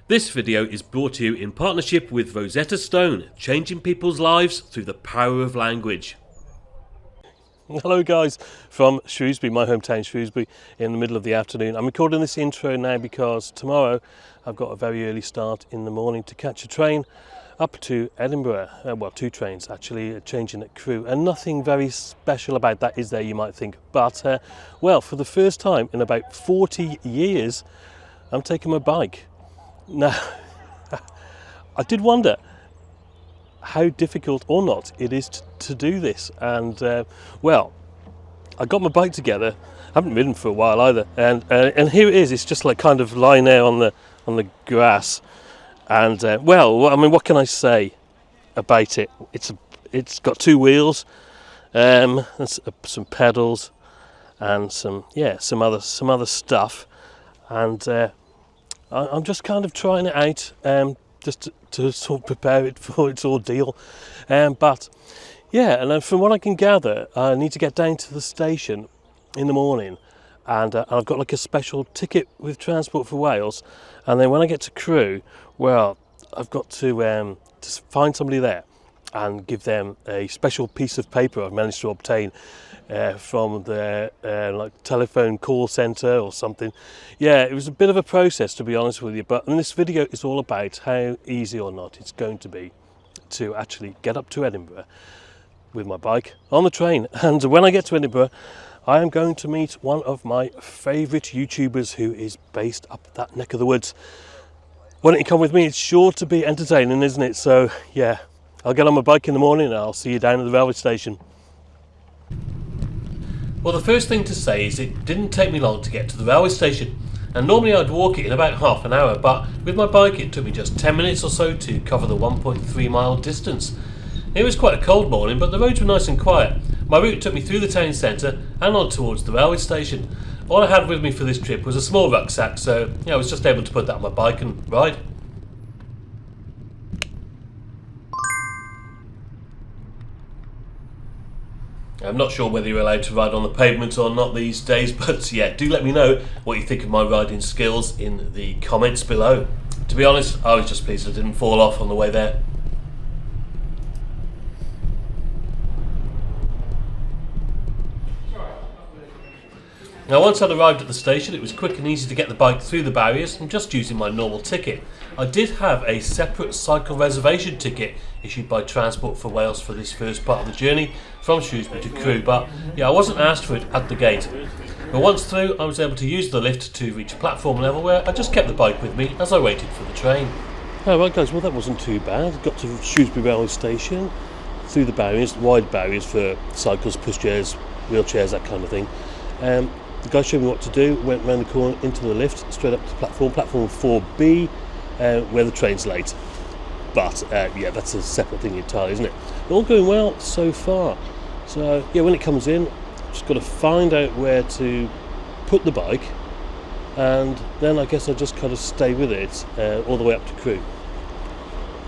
This video is brought to you in partnership with Rosetta Stone, changing people's lives through the power of language. Hello guys, from Shrewsbury, my hometown Shrewsbury, in the middle of the afternoon. I'm recording this intro now because tomorrow I've got a very early start in the morning to catch a train up to Edinburgh. Well, two trains actually, changing at Crewe, and nothing very special about that, is there, you might think. But, well, for the first time in about 40 years, I'm taking my bike. Now, I did wonder how difficult or not it is to do this, and well, I got my bike together. I haven't ridden for a while either, and here it is. It's just like kind of lying there on the grass, and well, I mean, what can I say about it? It's got two wheels, and some pedals, and some other stuff, and I'm just kind of trying it out, just to sort of prepare it for its ordeal. But yeah, and then from what I can gather, I need to get down to the station in the morning, and I've got like a special ticket with Transport for Wales. And then when I get to Crewe, well, I've got to find somebody there and give them a special piece of paper I've managed to obtain from the like telephone call centre or something. Yeah, it was a bit of a process, to be honest with you, but this video is all about how easy or not it's going to be to actually get up to Edinburgh with my bike on the train. And when I get to Edinburgh, I am going to meet one of my favourite YouTubers who is based up that neck of the woods. Why don't you come with me? It's sure to be entertaining, isn't it? So yeah, I'll get on my bike in the morning and I'll see you down at the railway station. Well, the first thing to say is it didn't take me long to get to the railway station, and normally I'd walk it in about half an hour, but with my bike it took me just 10 minutes or so to cover the 1.3 mile distance. It was quite a cold morning, but the roads were nice and quiet. My route took me through the town centre and on towards the railway station. All I had with me for this trip was a small rucksack, so yeah, I was just able to put that on my bike and ride. I'm not sure whether you're allowed to ride on the pavement or not these days, but yeah, do let me know what you think of my riding skills in the comments below. To be honest, I was just pleased I didn't fall off on the way there. Now, once I'd arrived at the station, it was quick and easy to get the bike through the barriers and just using my normal ticket. I did have a separate cycle reservation ticket issued by Transport for Wales for this first part of the journey from Shrewsbury to Crewe, but yeah, I wasn't asked for it at the gate. But once through, I was able to use the lift to reach platform level, where I just kept the bike with me as I waited for the train. Oh, right guys, well that wasn't too bad. Got to Shrewsbury railway station, through the barriers, wide barriers for cycles, pushchairs, wheelchairs, that kind of thing. The guy showed me what to do, went round the corner into the lift, straight up to platform 4B, where the train's late. But yeah, that's a separate thing entirely, isn't it? All going well so far. So yeah, when it comes in, just got to find out where to put the bike, and then I guess I'll just kind of stay with it all the way up to Crewe.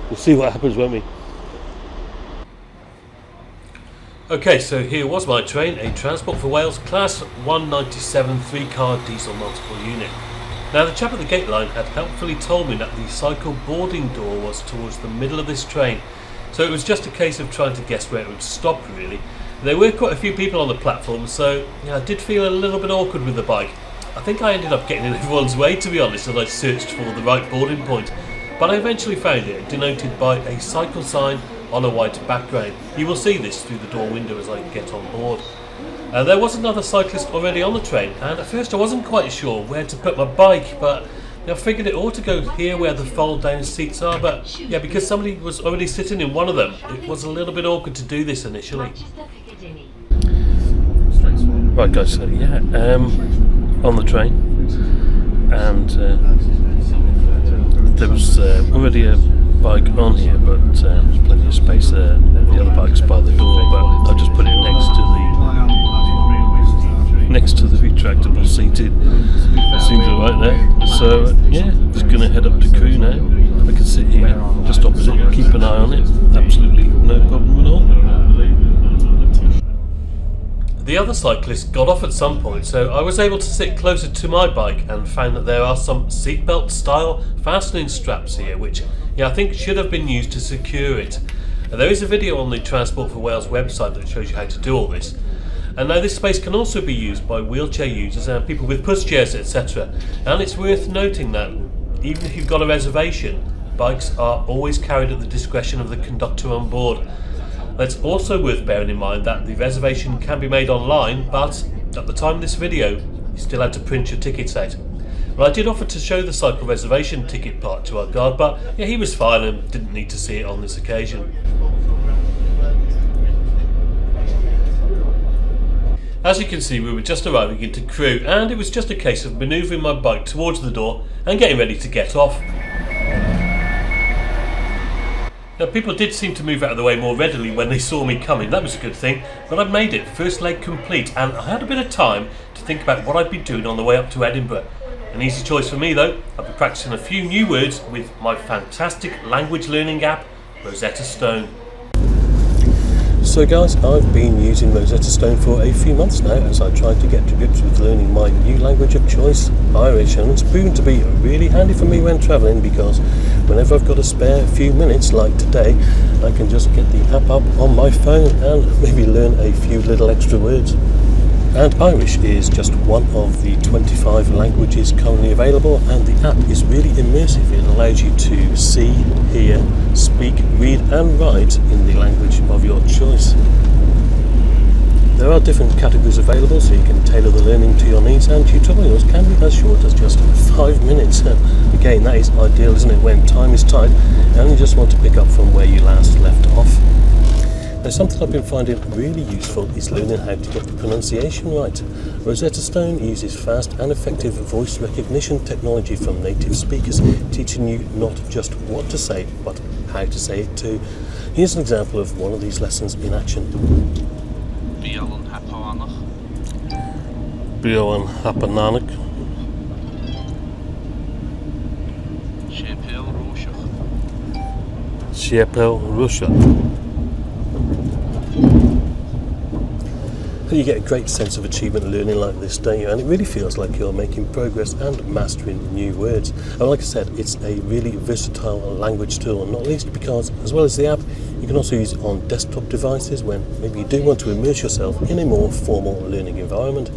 We'll see what happens, won't we? Okay, so here was my train, a Transport for Wales Class 197 3-car diesel multiple unit. Now, the chap at the gate line had helpfully told me that the cycle boarding door was towards the middle of this train, so it was just a case of trying to guess where it would stop, really. There were quite a few people on the platform, so yeah, I did feel a little bit awkward with the bike. I think I ended up getting in everyone's way, to be honest, as I searched for the right boarding point, but I eventually found it, denoted by a cycle sign on a white background. You will see this through the door window as I get on board. There was another cyclist already on the train, and at first I wasn't quite sure where to put my bike, but I figured it ought to go here where the fold down seats are, but yeah, because somebody was already sitting in one of them, it was a little bit awkward to do this initially. Right guys, so yeah, on the train, and there was already a bike on here, but there's plenty of space there. The other bike's by the door, but I just put it next to the retractable seated. Seems alright there. So yeah, just going to head up to Crewe now. I can sit here just opposite, keep an eye on it. Absolutely no problem at all. The other cyclists got off at some point, so I was able to sit closer to my bike and found that there are some seatbelt style fastening straps here, which I think should have been used to secure it. There is a video on the Transport for Wales website that shows you how to do all this. And now this space can also be used by wheelchair users and people with pushchairs, etc. And it's worth noting that even if you've got a reservation, bikes are always carried at the discretion of the conductor on board. It's also worth bearing in mind that the reservation can be made online, but at the time of this video, you still had to print your tickets out. Well, I did offer to show the cycle reservation ticket part to our guard, but he was fine and didn't need to see it on this occasion. As you can see, we were just arriving into Crewe, and it was just a case of manoeuvring my bike towards the door and getting ready to get off. Now, people did seem to move out of the way more readily when they saw me coming. That was a good thing, but I'd made it, first leg complete, and I had a bit of time to think about what I'd be doing on the way up to Edinburgh. An easy choice for me though, I'll be practicing a few new words with my fantastic language learning app, Rosetta Stone. So guys, I've been using Rosetta Stone for a few months now as I tried to get to grips with learning my new language of choice, Irish, and it's proven to be really handy for me when travelling because whenever I've got a spare few minutes like today, I can just get the app up on my phone and maybe learn a few little extra words. And Irish is just one of the 25 languages currently available, and the app is really immersive. It allows you to see, hear, speak, read and write in the language of your choice. There are different categories available, so you can tailor the learning to your needs, and tutorials can be as short as just 5 minutes. Again, that is ideal, isn't it, when time is tight and you just want to pick up from where you last left off. Now, something I've been finding really useful is learning how to get the pronunciation right. Rosetta Stone uses fast and effective voice recognition technology from native speakers, teaching you not just what to say, but how to say it too. Here's an example of one of these lessons in action. Biolan Hapanach. Biolan Hapanach. Shepel Rushach. Shepel Rushach. You get a great sense of achievement learning like this, don't you? And it really feels like you're making progress and mastering new words. And like I said, it's a really versatile language tool, not least because, as well as the app, you can also use it on desktop devices when maybe you do want to immerse yourself in a more formal learning environment.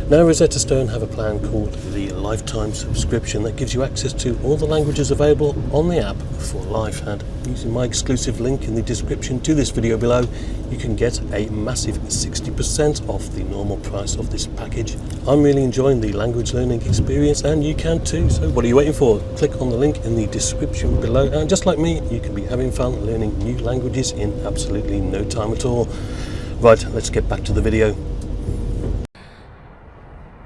Now, Rosetta Stone have a plan called the Lifetime Subscription that gives you access to all the languages available on the app for life, and using my exclusive link in the description to this video below, you can get a massive 60% off the normal price of this package. I'm really enjoying the language learning experience and you can too, so what are you waiting for? Click on the link in the description below, and just like me, you can be having fun learning new languages in absolutely no time at all. Right, let's get back to the video.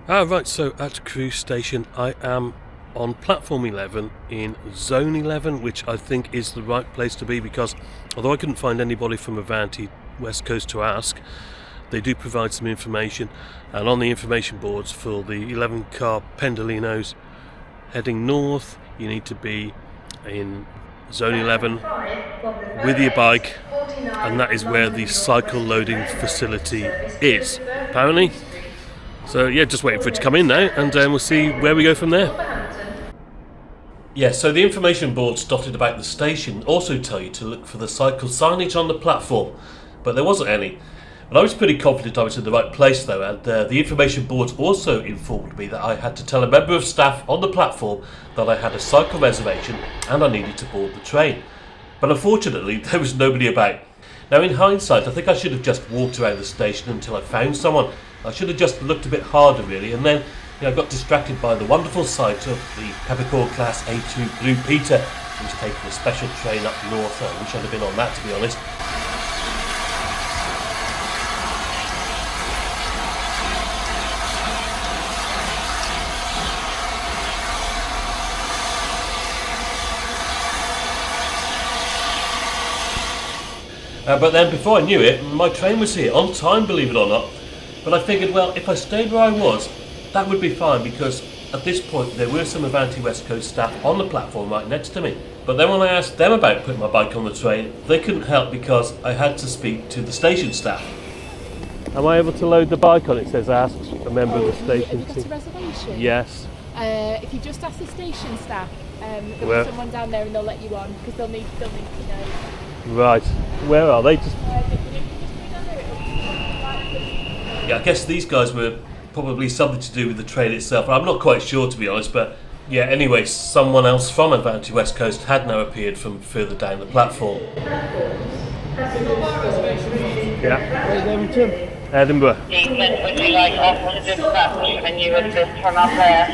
Right, so at Crewe Station I am on platform 11 in zone 11, which I think is the right place to be because although I couldn't find anybody from Avanti West Coast to ask, they do provide some information, and on the information boards for the 11 car Pendolinos heading north, you need to be in zone 11 with your bike, and that is where the cycle loading facility is, apparently. So yeah, just waiting for it to come in now, and we'll see where we go from there. Yeah, so the information boards dotted about the station also tell you to look for the cycle signage on the platform, but there wasn't any. And I was pretty confident I was in the right place though, and the information boards also informed me that I had to tell a member of staff on the platform that I had a cycle reservation and I needed to board the train. But unfortunately, there was nobody about. Now in hindsight, I think I should have just walked around the station until I found someone. I should have just looked a bit harder really, and then I got distracted by the wonderful sight of the Peppercorn Class A2 Blue Peter, who was taking a special train up north. I wish I'd have been on that, to be honest. But then before I knew it, my train was here, on time believe it or not. But I figured, well, if I stayed where I was, that would be fine, because at this point there were some Avanti West Coast staff on the platform right next to me. But then when I asked them about putting my bike on the train, they couldn't help because I had to speak to the station staff. Am I able to load the bike on it? It says ask a member of the station. Have you got a reservation? Yes. If you just ask the station staff, there'll be someone down there and they'll let you on because they'll need to know. Right. Where are they? Just... Yeah, Yeah, I guess these guys were probably something to do with the train itself. I'm not quite sure, to be honest, but yeah, anyway, someone else from Avanti West Coast had now appeared from further down the platform. Yeah. Edinburgh. Evening, would you like us to dispatch and you assist from up there?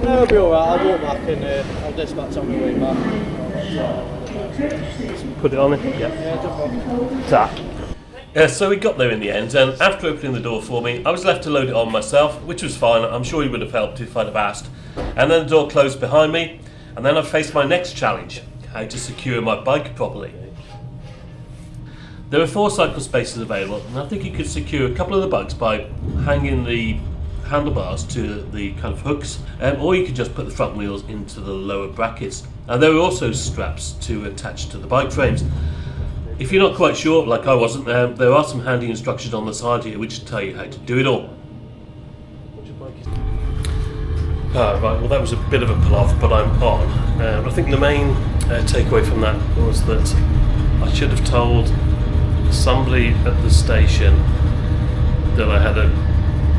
No, I'll be alright, I'll walk back and I'll dispatch on my way back. Put it on it? Yeah. So we got there in the end, and after opening the door for me, I was left to load it on myself, which was fine. I'm sure he would have helped if I'd have asked. And then the door closed behind me, and then I faced my next challenge, how to secure my bike properly. There are 4 cycle spaces available, and I think you could secure a couple of the bikes by hanging the handlebars to the kind of hooks, or you could just put the front wheels into the lower brackets. And there are also straps to attach to the bike frames. If you're not quite sure, like I wasn't, there are some handy instructions on the side here which tell you how to do it all. Right, well that was a bit of a pull-off, but I'm on. I think the main takeaway from that was that I should have told somebody at the station that I had a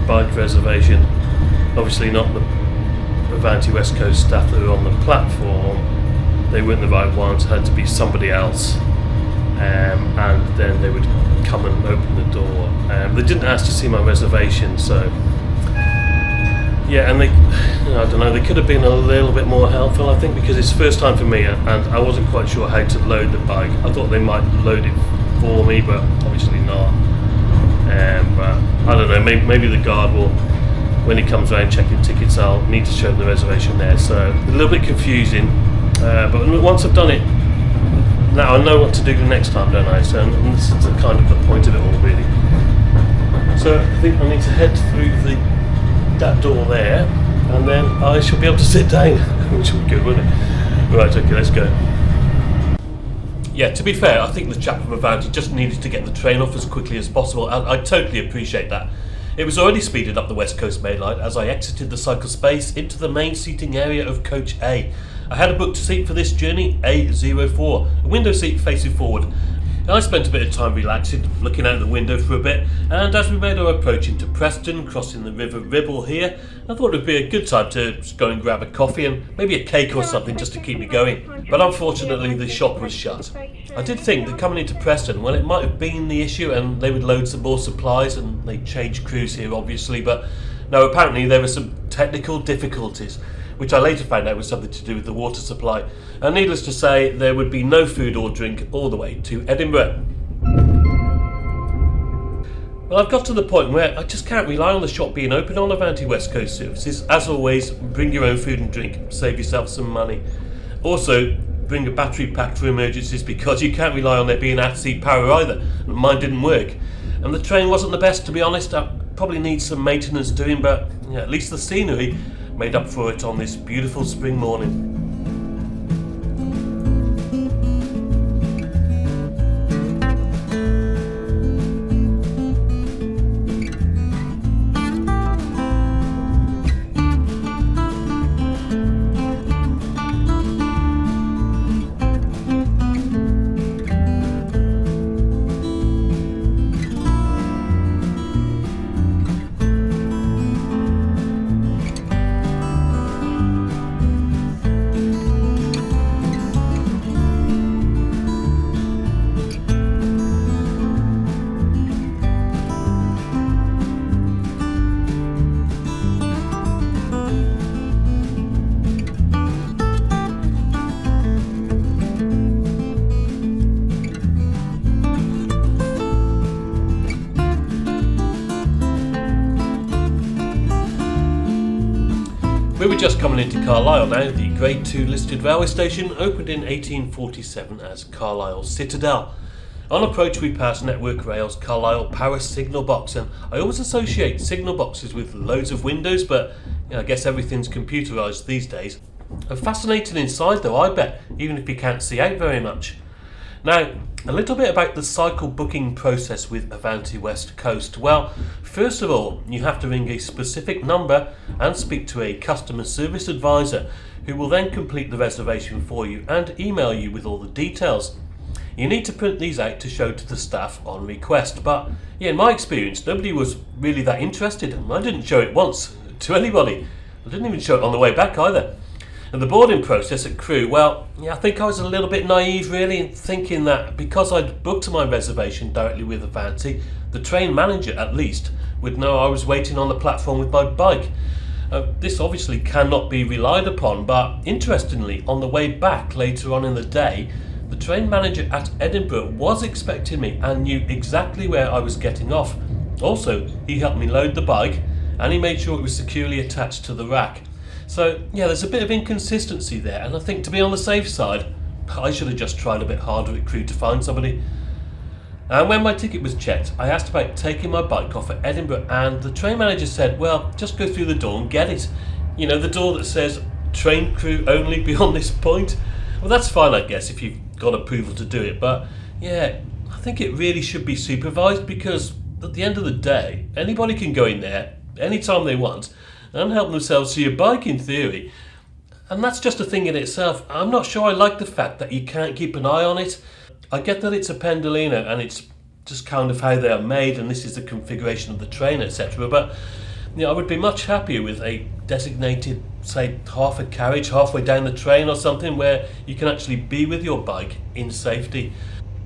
bike reservation. Obviously not the Avanti West Coast staff that were on the platform. They weren't the right ones, it had to be somebody else. And then they would come and open the door. They didn't ask to see my reservation, so yeah, and they, I don't know, they could have been a little bit more helpful, I think, because it's first time for me and I wasn't quite sure how to load the bike. I thought they might load it for me, but obviously not. But I don't know, maybe the guard will, when he comes around checking tickets, I'll need to show them the reservation there. So a little bit confusing, but once I've done it, now I know what to do next time, don't I? So this is kind of the point of it all, really. So I think I need to head through that door there, and then I shall be able to sit down, which will be good, won't it? Right, okay, let's go. Yeah, to be fair, I think the chap from Avanti just needed to get the train off as quickly as possible, and I totally appreciate that. It was already speeded up the West Coast main line as I exited the cycle space into the main seating area of Coach A. I had a booked seat for this journey, A04, a window seat facing forward. And I spent a bit of time relaxing, looking out the window for a bit, and as we made our approach into Preston, crossing the River Ribble here, I thought it would be a good time to just go and grab a coffee and maybe a cake or something just to keep me going. But unfortunately the shop was shut. I did think that coming into Preston, well, it might have been the issue and they would load some more supplies and they'd change crews here obviously, but no, apparently there were some technical difficulties, which I later found out was something to do with the water supply. And needless to say, there would be no food or drink all the way to Edinburgh. Well, I've got to the point where I just can't rely on the shop being open on Avanti West Coast services. As always, bring your own food and drink, save yourself some money. Also, bring a battery pack for emergencies because you can't rely on there being at-sea power either. Mine didn't work. And the train wasn't the best, to be honest. I probably need some maintenance doing, but yeah, at least the scenery made up for it on this beautiful spring morning. We were just coming into Carlisle now. The Grade 2 listed railway station opened in 1847 as Carlisle Citadel. On approach we passed Network Rail's Carlisle Power Signal Box, and I always associate signal boxes with loads of windows, but I guess everything's computerised these days. And fascinating inside though, I bet, even if you can't see out very much. Now, a little bit about the cycle booking process with Avanti West Coast. Well, first of all, you have to ring a specific number and speak to a customer service advisor who will then complete the reservation for you and email you with all the details. You need to print these out to show to the staff on request, but yeah, in my experience, nobody was really that interested, and I didn't show it once to anybody. I didn't even show it on the way back either. And the boarding process at Crewe, well, yeah, I think I was a little bit naive really in thinking that because I'd booked my reservation directly with Avanti, the train manager at least would know I was waiting on the platform with my bike. This obviously cannot be relied upon, but interestingly, on the way back later on in the day, the train manager at Edinburgh was expecting me and knew exactly where I was getting off. Also, he helped me load the bike and he made sure it was securely attached to the rack. So yeah, there's a bit of inconsistency there, and I think to be on the safe side, I should have just tried a bit harder at Crewe to find somebody. And when my ticket was checked, I asked about taking my bike off at Edinburgh, and the train manager said, well, just go through the door and get it. You know, the door that says train crew only beyond this point. Well, that's fine, I guess, if you've got approval to do it, but yeah, I think it really should be supervised, because at the end of the day, anybody can go in there anytime they want and help themselves to your bike in theory. And that's just a thing in itself. I'm not sure I like the fact that you can't keep an eye on it. I get that it's a pendolino and it's just kind of how they are made and this is the configuration of the train, etc. But you know, I would be much happier with a designated, say, half a carriage halfway down the train or something where you can actually be with your bike in safety.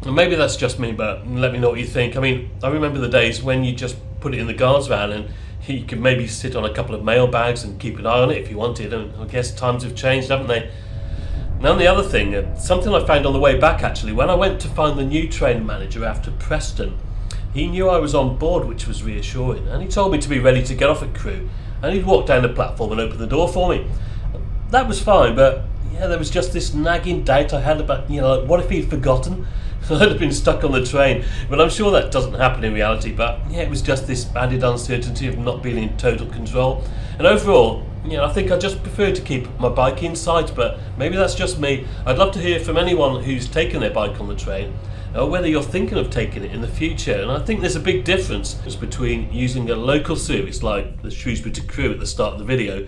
And maybe that's just me, but let me know what you think. I mean, I remember the days when you just put it in the guard's van and you could maybe sit on a couple of mail bags and keep an eye on it if you wanted, and I guess times have changed, haven't they? Now the other thing, something I found on the way back actually, when I went to find the new train manager after Preston, he knew I was on board, which was reassuring, and he told me to be ready to get off at Crewe, and he'd walk down the platform and open the door for me. That was fine, but yeah, there was just this nagging doubt I had about, you know, like, what if he'd forgotten? I'd have been stuck on the train. But I'm sure that doesn't happen in reality, but yeah, it was just this added uncertainty of not being in total control. And overall, you know, I think I just prefer to keep my bike in sight, but maybe that's just me. I'd love to hear from anyone who's taken their bike on the train, or whether you're thinking of taking it in the future. And I think there's a big difference between using a local service like the Shrewsbury to Crewe at the start of the video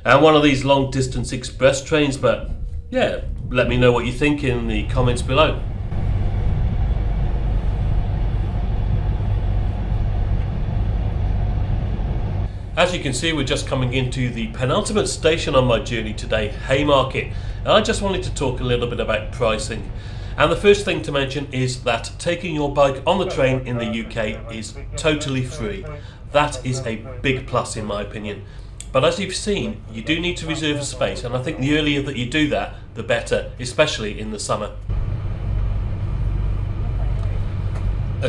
and one of these long distance express trains. But yeah, let me know what you think in the comments below. As you can see, we're just coming into the penultimate station on my journey today, Haymarket, and I just wanted to talk a little bit about pricing. And the first thing to mention is that taking your bike on the train in the UK is totally free. That is a big plus in my opinion. But as you've seen, you do need to reserve a space, and I think the earlier that you do that, the better, especially in the summer.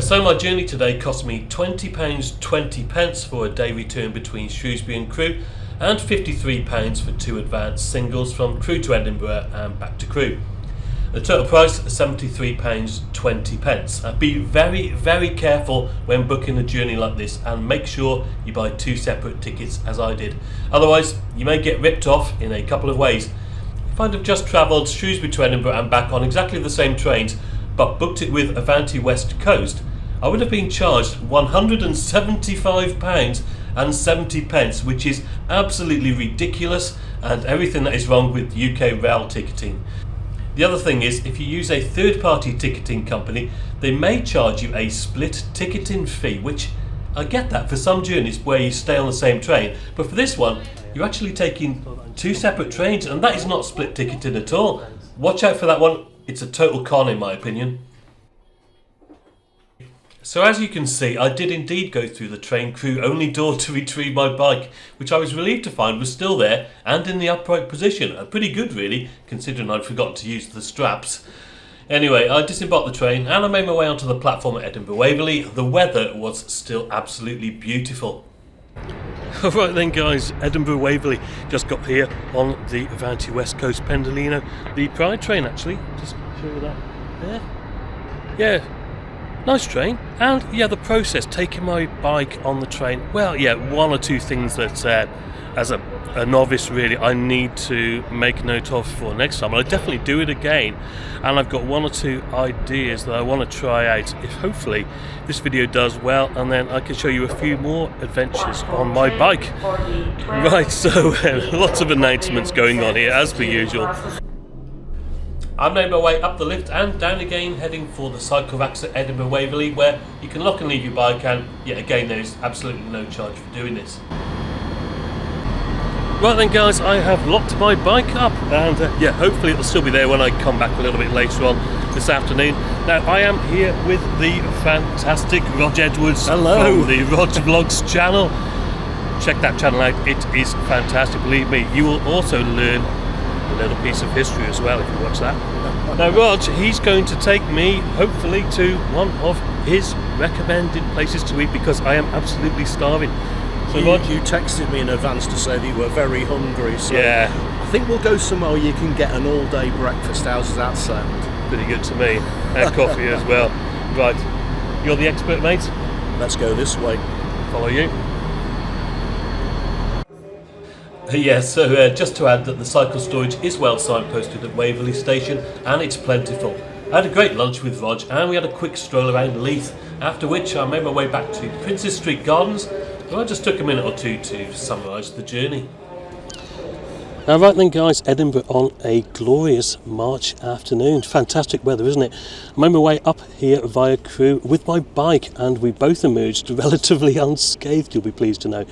So my journey today cost me £20.20 for a day return between Shrewsbury and Crewe, and £53 for 2 advanced singles from Crewe to Edinburgh and back to Crewe. The total price is £73.20. Be very, very careful when booking a journey like this and make sure you buy 2 separate tickets as I did. Otherwise, you may get ripped off in a couple of ways. If I'd have just travelled Shrewsbury to Edinburgh and back on exactly the same trains, but booked it with Avanti West Coast, I would have been charged £175.70, which is absolutely ridiculous and everything that is wrong with UK rail ticketing. The other thing is, if you use a third-party ticketing company, they may charge you a split ticketing fee, which I get that for some journeys where you stay on the same train, but for this one, you're actually taking 2 separate trains, and that is not split ticketing at all. Watch out for that one. It's a total con in my opinion. So as you can see, I did indeed go through the train crew only door to retrieve my bike, which I was relieved to find was still there and in the upright position. Pretty good really, considering I'd forgotten to use the straps. Anyway, I disembarked the train and I made my way onto the platform at Edinburgh Waverley. The weather was still absolutely beautiful. Alright then guys, Edinburgh Waverley, just got here on the Avanti West Coast Pendolino, the Pride train actually, just show you that there. Yeah, nice train. And yeah, the process, taking my bike on the train, well, yeah, one or two things that as a novice really I need to make note of for next time. I'll definitely do it again, and I've got one or two ideas that I want to try out if hopefully this video does well, and then I can show you a few more adventures on my bike. Right, so lots of announcements going on here as per usual. I made my way up the lift and down again, heading for the cycle racks at Edinburgh Waverley, where you can lock and leave your bike, and yet again there is absolutely no charge for doing this. Right then guys, I have locked my bike up, and yeah, hopefully it'll still be there when I come back a little bit later on this afternoon. Now I am here with the fantastic Rog Edwards. Hello. From the Rog Vlogs channel. Check that channel out, it is fantastic, believe me. You will also learn a little piece of history as well if you watch that. Now Rog, he's going to take me hopefully to one of his recommended places to eat, because I am absolutely starving. So You texted me in advance to say that you were very hungry, so yeah, I think we'll go somewhere where you can get an all-day breakfast. How does that sound? pretty good to me, and coffee as well. Right, you're the expert, mate. Let's go this way. Follow you. Yeah, so just to add that the cycle storage is well signposted at Waverley Station, and it's plentiful. I had a great lunch with Rog, and we had a quick stroll around Leith, after which I made my way back to Princes Street Gardens, where I just took a minute or two to summarise the journey. Now right then guys, Edinburgh on a glorious March afternoon. Fantastic weather, isn't it? I made my way up here via Crewe with my bike, and we both emerged relatively unscathed, you'll be pleased to know.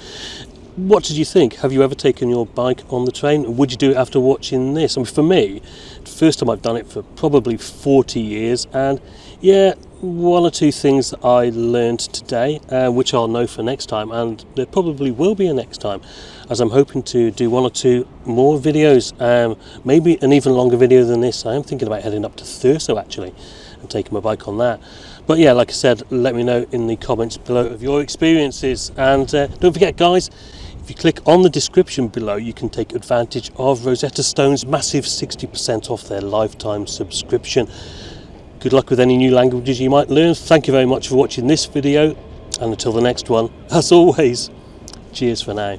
What did you think? Have you ever taken your bike on the train? Would you do it after watching this? I mean, for me, the first time I've done it for probably 40 years, and yeah, one or two things that I learned today, which I'll know for next time, and there probably will be a next time, as I'm hoping to do one or two more videos, maybe an even longer video than this. I am thinking about heading up to Thurso actually, and taking my bike on that. But yeah, like I said, let me know in the comments below of your experiences, and don't forget guys, if you click on the description below, you can take advantage of Rosetta Stone's massive 60% off their lifetime subscription. Good luck with any new languages you might learn. Thank you very much for watching this video, and until the next one, as always, cheers for now.